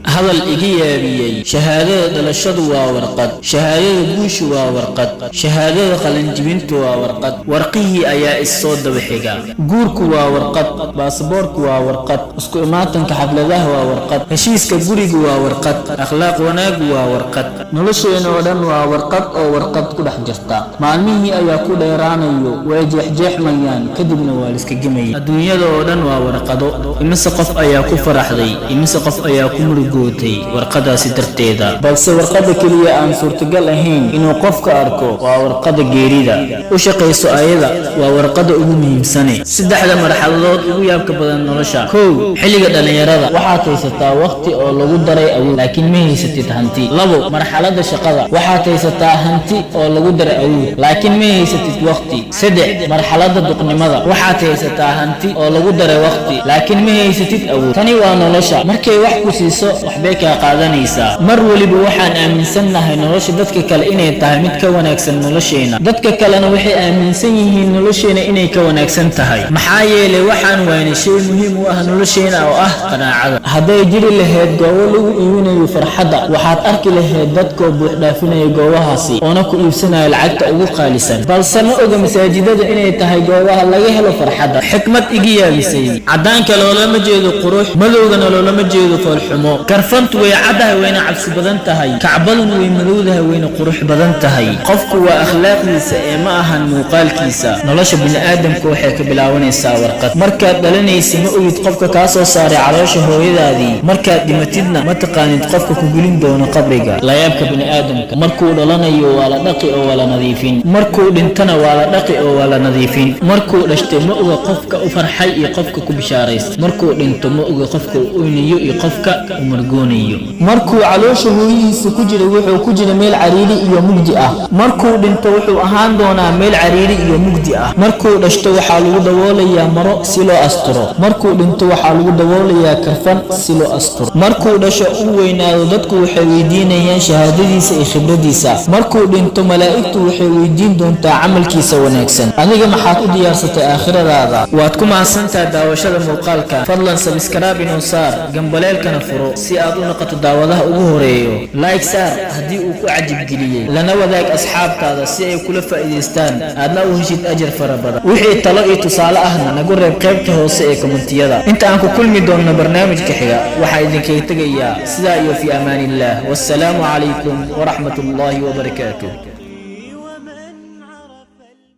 هذا الإيجابي شهادة دلشد وورقد شهادة بوش وورقد شهادة قلنجبنت وورقد ورقيه أيا الصوت بحجا جورك وورقد باسبورك وورقد اسكو إماتن كحفلته وورقد هشيس كجوريج وورقد أخلاق وناج وورقد نلشين ودن وورقد أو ورقد كل حجرتا معلمه أيا كل إيرانيو ويجح جح ميان كذب نوالس كجمي الدنيا ودن وورقد إمسقف أيا كفر حذي إمسقف أيا كمرجو warqada si darteeda balse warqada kaliya aan suurtagal ahayn inuu qofka arko waa warqada geerida u shaqeyso ayada waa warqada ugu muhiimsan saddexda marxaladood ugu yaabka badan nolosha koow xilliga dhalinyarada waxaad haysataa waqti oo lagu daray awood laakiin ma haysatid hanti labo marxalada shaqada waxaad haysataa hanti oo lagu daray awood laakiin ma haysatid waqti saddex marxalada duqnimada waxaad haysataa hanti oo lagu daray waqti laakiin ma haysatid awood tani waa nolosha markay wax ku siiso بيكا قادنيسا مر ولي waxaan aaminsanahay nolosha dadka kale inay tahay mid ka wanaagsan nolosheena dadka kalena waxay aaminsan yihiin nolosheena inay ka wanaagsan tahay maxaa yeelay waxaan waynay shay muhiim u ah nolosheena oo ah qanaacada haday jiri lahayd goobo lagu iibinayo farxadda waxaad arki lahayd dadka buux dhaafinaya goobahaasi oo ku iibsanaya lacagta ugu qaalisan balse ma oga masaajidada inay tahay goobaha laga helo farxadda xikmad igi yaabisay cadaanka loolama jeedo qurux madowgana loolama jeedo falxumo كرفنت ويعدها وين عبس بدنتهاي كعبلن ويمدودها وين قروح بدنتهاي قفك وأخلاق ليسا ما أهن موقال كيسا نلاش بن آدم كوحيك بلاونيسا ورقت مركات دلنيسي مؤيد قفك كاسو صاري علاش هويدا دي مركات دمتدنا متقاني قفك كقولين دون قبرقا لا يبكى بن آدم مركو دلنيو ولا دقي ولا نظيفين مركو دنتنا ولا دقي ولا نظيفين مركو لشت مؤوى قفك وفرحي قفك كبشاريس مركو دنت مؤوى قفك وينيو قفك markuu caloosha hooyihiisa ku jira wuxuu ku jira meel cariiri iyo mugdi ah markuu dhinto wuxuu ahaan doonaa meel cariiri iyo mugdi ah markuu dhashto waxa lagu daboolayaa maro si loo asturo markuu dhinto waxa lagu daboolayaa karfan si loo asturo markuu dhasho uu weynaado dadku waxay weydiinayaan shahaadadiisa iyo khibradiisa markuu dhinto malaa'iktu waxay weydiin doontaa amalkiisa wanaagsan adiga maxaad u diyaarsatay aakhiradaada waad ku mahadsantahay daawashada muuqaalka fadlan subscribe inoo saar gambaleelkana furo si aad u noqoto daawadaha ugu horeeyo like saar hadii uu ku cajib geliyay lana wadaag asxaabtaada si ay kula faa'iideystaan aadna u heshid ajir farabadan wixii talo iyo tusaale ahna nagu reeb qaybta hoose ee komentiyada inta aan ku kulmi doono barnaamijka xiga waxa idinkaga tagayaa sida iyo fi amaanillah wassalaamu calaykum wa rahmatullahi wa barakaatuh